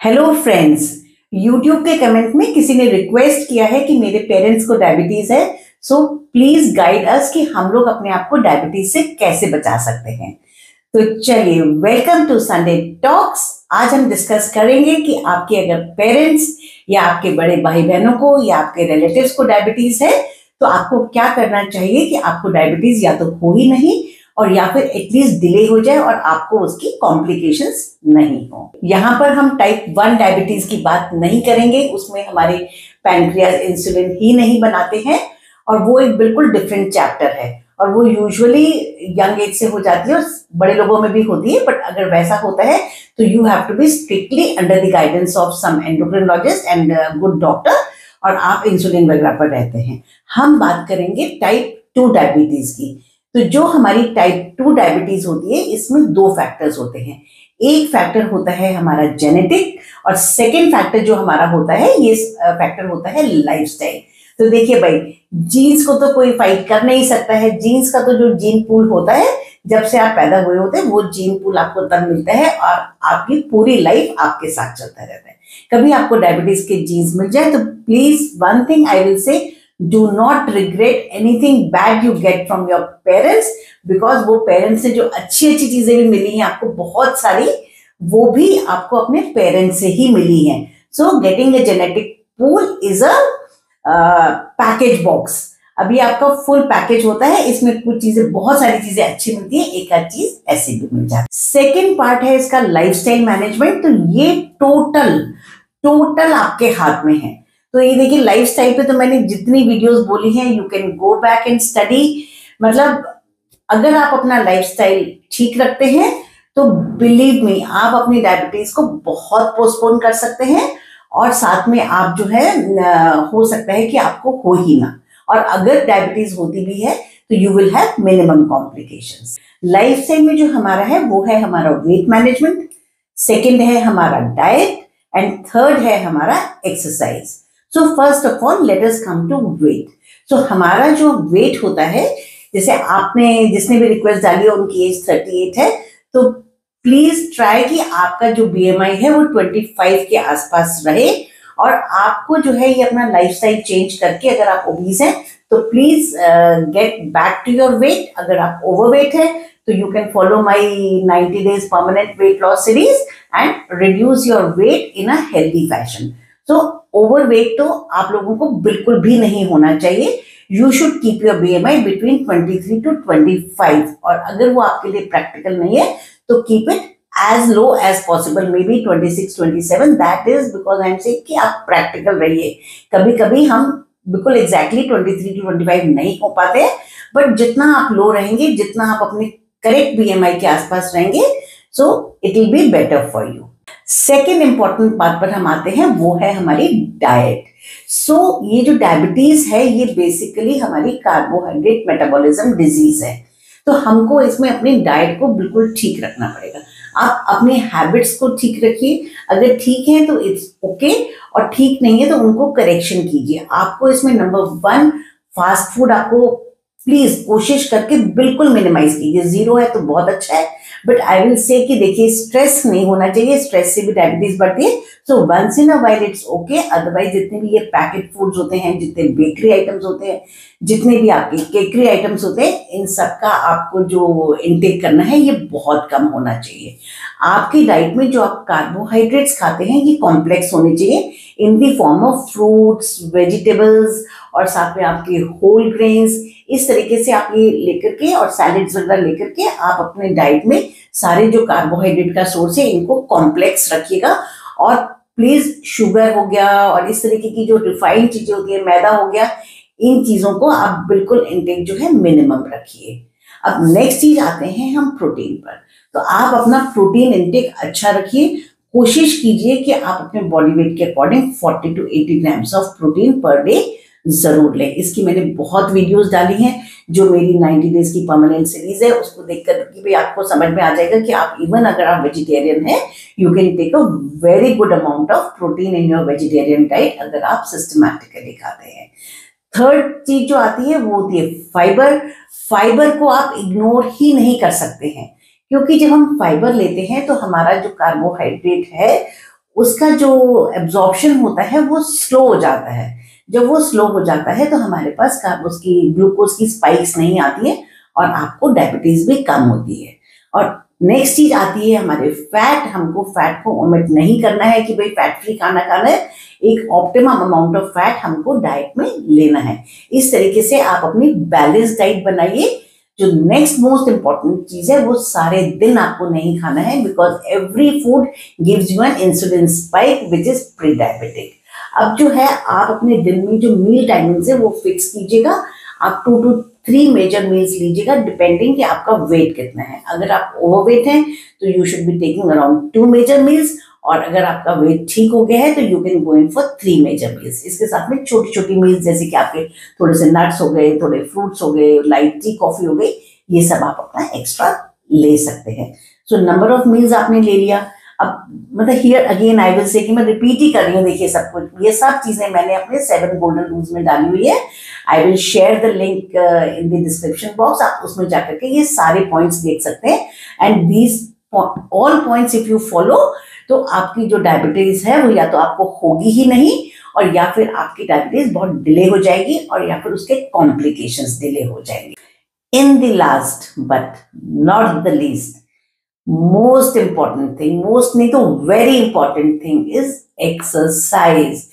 Hello friends. YouTube के comment में किसी ने रिक्वेस्ट किया है कि मेरे पेरेंट्स को डायबिटीज है, सो प्लीज गाइड अस कि हम लोग अपने आप को डायबिटीज से कैसे बचा सकते हैं। तो चलिए, वेलकम टू संडे टॉक्स। आज हम डिस्कस करेंगे कि आपके अगर पेरेंट्स या आपके बड़े भाई बहनों को या आपके रिलेटिव्स को डायबिटीज है तो आपको क्या करना चाहिए कि आपको डायबिटीज या तो हो ही नहीं और या फिर एटलीस्ट डिले हो जाए और आपको उसकी कॉम्प्लिकेशंस नहीं हो। यहाँ पर हम टाइप 1 डायबिटीज की बात नहीं करेंगे, उसमें हमारे पैनक्रियाज इंसुलिन ही नहीं बनाते हैं और वो एक बिल्कुल डिफरेंट चैप्टर है और वो यूजुअली यंग एज से हो जाती है और बड़े लोगों में भी होती है। बट अगर वैसा होता है तो you have to be strictly under the guidance of some endocrinologist and good doctor और आप इंसुलिन वगैरह पर रहते हैं। हम बात करेंगे टाइप 2 डायबिटीज की। तो जो हमारी टाइप 2 डायबिटीज होती है इसमें दो फैक्टर्स होते हैं। एक फैक्टर होता है हमारा जेनेटिक और सेकंड फैक्टर जो हमारा होता है ये फैक्टर होता है लाइफस्टाइल। तो देखिए भाई, जीन्स को तो कोई फाइट कर नहीं सकता है। जीन्स का तो जो जीन पूल होता है जब से आप पैदा हुए होते हैं वो जीन पूल आपको तब मिलता है और आपकी पूरी लाइफ आपके साथ चलता रहता है। कभी आपको डायबिटीज के जीन्स मिल जाए तो please one thing I will say, do not regret anything bad you get from your parents, because वो पेरेंट्स से जो अच्छी अच्छी चीजें भी मिली हैं आपको बहुत सारी, वो भी आपको अपने पेरेंट्स से ही मिली हैं। So getting a genetic pool is a package box. अभी आपका फुल पैकेज होता है, इसमें कुछ चीजें, बहुत सारी चीजें अच्छी मिलती है, एक आध चीज ऐसी भी मिल जाती है। सेकेंड पार्ट है इसका लाइफस्टाइल मैनेजमेंट। तो ये टोटल आपके हाथ में है। तो ये देखिए, लाइफस्टाइल पे तो मैंने जितनी वीडियोस बोली हैं you can go back and study. मतलब अगर आप अपना लाइफस्टाइल ठीक रखते हैं तो बिलीव मी आप अपनी डायबिटीज को बहुत पोस्टपोन कर सकते हैं और साथ में आप जो है हो सकता है कि आपको हो ही ना, और अगर डायबिटीज होती भी है तो you will have minimum complications. Lifestyle में जो हमारा है वो है हमारा वेट मैनेजमेंट, सेकेंड है हमारा डाइट एंड थर्ड है हमारा exercise. So first of all let us come to weight. So हमारा जो वेट होता है, जैसे आपने जिसने भी रिक्वेस्ट डाली है उनकी एज 38 है, तो प्लीज ट्राई कि आपका जो बीएमआई है वो 25 के आसपास रहे और आपको जो है ये अपना लाइफस्टाइल चेंज करके, अगर आप ओबीज हैं तो please get back to your weight. अगर आप ओवरवेट है तो you can follow my 90 days permanent weight loss series and reduce your weight in a healthy fashion. तो ओवरवेट तो आप लोगों को बिल्कुल भी नहीं होना चाहिए। You should keep your BMI between 23 to 25 और अगर वो आपके लिए प्रैक्टिकल नहीं है तो keep it as low as possible, maybe 26, 27। That is because I am saying कि आप प्रैक्टिकल रहिए। कभी कभी हम बिल्कुल एग्जैक्टली 23 to 25 नहीं हो पाते, बट जितना आप लो रहेंगे, जितना आप अपने करेक्ट बीएमआई के आसपास रहेंगे, so it will be better for you. Second important बात पर हम आते हैं, वो है हमारी डाइट। सो ये जो डायबिटीज है ये बेसिकली हमारी कार्बोहाइड्रेट मेटाबॉलिज्म डिजीज है। तो हमको इसमें अपनी डाइट को बिल्कुल ठीक रखना पड़ेगा। आप अपने हैबिट्स को ठीक रखिए, अगर ठीक है तो इट्स ओके और ठीक नहीं है तो उनको करेक्शन कीजिए। आपको इसमें नंबर 1 फास्ट फूड आपको प्लीज कोशिश करके बिल्कुल मिनिमाइज कीजिए। 0 है तो बहुत अच्छा है, बट आई विल से कि देखिए स्ट्रेस नहीं होना चाहिए, स्ट्रेस से भी डायबिटीज बढ़ती है। So once in a while it's okay, otherwise जितने भी ये पैकेट फूड्स होते हैं, जितने बेकरी आइटम्स होते हैं, जितने भी आपके केकरी आइटम्स होते हैं, इन सब का आपको जो इनटेक करना है ये बहुत कम होना चाहिए। आपकी डाइट में जो आप कार्बोहाइड्रेट्स खाते हैं ये कॉम्प्लेक्स होने चाहिए in the form of fruits, vegetables और साथ में आपके होल ग्रेन्स। इस तरीके से आप ये लेकर के और सैलेड्स वगैरह लेकर के आप अपने डाइट में सारे जो कार्बोहाइड्रेट का सोर्स है इनको कॉम्प्लेक्स रखिएगा। और प्लीज शुगर हो गया और इस तरीके की जो रिफाइंड चीजें होती है, मैदा हो गया, इन चीजों को आप बिल्कुल इंटेक जो है मिनिमम रखिए। अब नेक्स्ट चीज आते हैं हम प्रोटीन पर। तो आप अपना प्रोटीन इंटेक अच्छा रखिए। कोशिश कीजिए कि आप अपने बॉडी वेट के according 40 to 80 grams of protein per day जरूर लें। इसकी मैंने बहुत वीडियोस डाली हैं, जो मेरी 90 days की परमानेंट सीरीज है, उसको देखकर कि भाई आपको समझ में आ जाएगा कि आप इवन अगर आप वेजिटेरियन हैं you can take a very good amount of protein in your vegetarian diet अगर आप सिस्टमैटिकली खाते हैं। थर्ड चीज जो आती है वो होती है फाइबर। फाइबर को आप इग्नोर ही नहीं कर सकते हैं, क्योंकि जब हम फाइबर लेते हैं तो हमारा जो कार्बोहाइड्रेट है उसका जो एब्जॉर्प्शन होता है वो स्लो हो जाता है। जब वो स्लो हो जाता है तो हमारे पास उसकी ग्लूकोज की स्पाइक्स नहीं आती है और आपको डायबिटीज भी कम होती है। और नेक्स्ट चीज आती है हमारे फैट। हमको फैट को ओमिट नहीं करना है कि भाई फैट फ्री खाना खाना है, एक ऑप्टिमम अमाउंट ऑफ फैट हमको डाइट में लेना है। इस तरीके से आप अपनी बैलेंस डाइट बनाइए। जो नेक्स्ट मोस्ट इंपॉर्टेंट चीज है वो सारे दिन आपको नहीं खाना है, because every food gives you an insulin spike which is pre diabetic. अब जो है आप अपने दिन में जो मील टाइमिंग्स है वो फिक्स कीजिएगा। आप 2 to 3 मेजर मील्स लीजिएगा डिपेंडिंग कि आपका वेट कितना है। अगर आप ओवरवेट हैं तो you should be taking around 2 major meals, और अगर आपका वेट ठीक हो गया है तो you can go in for 3 major meals. इसके साथ में छोटी छोटी मील्स जैसे कि आपके थोड़े से नट्स हो गए, थोड़े फ्रूट्स हो गए, लाइट टी कॉफी हो गई, ये सब आप अपना एक्स्ट्रा ले सकते हैं। सो नंबर ऑफ मील्स आपने ले लिया। अब मतलब here again I will say कि मैं रिपीट ही कर रही हूँ। देखिए सब कुछ ये सब चीजें मैंने अपने 7 गोल्डन रूल्स में डाली हुई है। I will share the link in the description box. आप उसमें जाकर के ये सारे पॉइंट्स देख सकते हैं। And these all points if you follow तो आपकी जो डायबिटीज है वो या तो आपको होगी ही नहीं, और या फिर आपकी डायबिटीज बहुत डिले हो जाएगी, और या फिर उसके कॉम्प्लिकेशंस डिले हो जाएंगे। In the last but not the least, most important thing, most नहीं तो very important thing is exercise.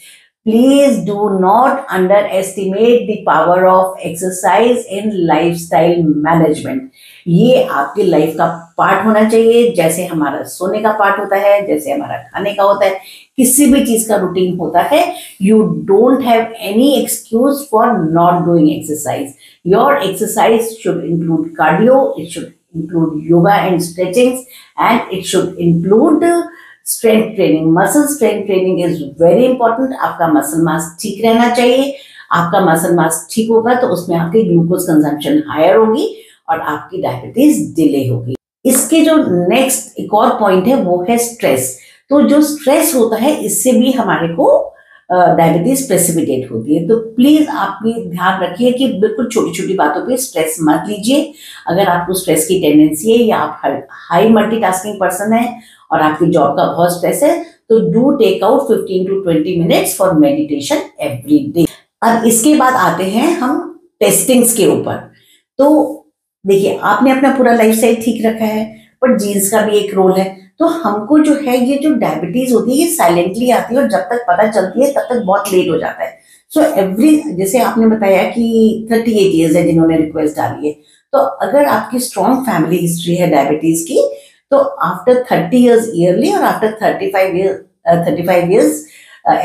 Please do not underestimate the power of exercise in lifestyle management. ये आपकी लाइफ का पार्ट होना चाहिए, जैसे हमारा सोने का पार्ट होता है, जैसे हमारा खाने का होता है, किसी भी चीज का रूटीन होता है। You don't have any excuse for not doing exercise. Your exercise should include cardio, it should include yoga and stretchings, and it should include strength training. Muscle strength training is very important. आपका muscle mass ठीक रहना चाहिए। आपका muscle mass ठीक होगा तो उसमें आपकी ग्लूकोज कंजम्पशन हायर होगी और आपकी डायबिटीज डिले होगी। इसके जो नेक्स्ट एक और पॉइंट है वो है स्ट्रेस। तो जो स्ट्रेस होता है इससे भी हमारे को डायबिटीज प्रेसिपिटेट होती है। तो प्लीज आप भी ध्यान रखिए कि बिल्कुल छोटी छोटी बातों पे स्ट्रेस मत लीजिए। अगर आपको स्ट्रेस की टेंडेंसी है या आप हाई मल्टीटास्किंग पर्सन है और आपकी जॉब का बहुत स्ट्रेस है तो do take out 15 to 20 minutes for meditation every day. अब इसके बाद आते हैं हम टेस्टिंग्स के ऊपर। तो देखिए आपने अपना पूरा लाइफस्टाइल ठीक रखा है, पर जीन्स का भी एक रोल है। तो हमको जो है ये जो डायबिटीज होती है ये साइलेंटली आती है और जब तक पता चलती है तब तक बहुत लेट हो जाता है। सो जैसे आपने बताया कि 38 ईयर्स है जिन्होंने रिक्वेस्ट डाली है, तो अगर आपकी स्ट्रॉन्ग फैमिली हिस्ट्री है डायबिटीज की तो आफ्टर 30 ईयर्स ईयरली और after 35 years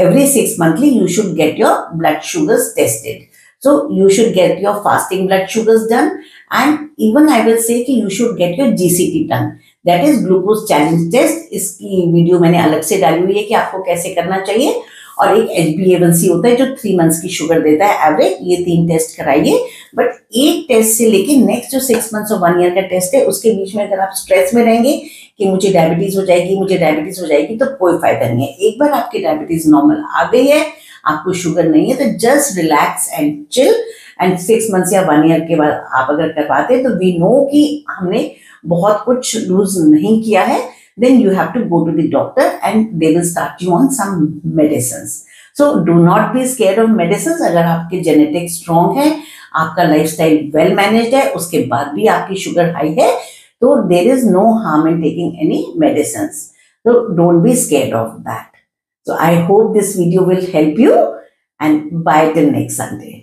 every 6 monthly you should get your blood sugars tested. So you should get your fasting blood sugars done, and even I will say कि you should get your GCT done. That is glucose challenge test. इसकी video मैंने अलग से डाली हुई है कि आपको कैसे करना चाहिए। और एक HbA1c होता है जो 3 months की शुगर देता है एवरेज। ये 3 टेस्ट कराइए। बट एक टेस्ट से लेके नेक्स्ट जो 6 months और 1 year का टेस्ट है उसके बीच में अगर आप स्ट्रेस में रहेंगे कि मुझे डायबिटीज हो जाएगी, मुझे डायबिटीज हो जाएगी, तो कोई फायदा नहीं है। एक बार आपकी डायबिटीज नॉर्मल आ गई है, आपको शुगर नहीं है, तो just relax and chill. And 6 months या 1 year के बाद आप अगर करवाते हैं तो वी नो कि हमने बहुत कुछ लूज नहीं किया है, then you have to go to the doctor and they will start you on some medicines. So do not be scared of medicines. अगर आपके जेनेटिक स्ट्रॉन्ग है, आपका लाइफस्टाइल वेल मैनेज्ड है, उसके बाद भी आपकी शुगर हाई है, तो there is no harm in taking any medicines. So don't be scared of that. So I hope this video will help you, and bye till next Sunday.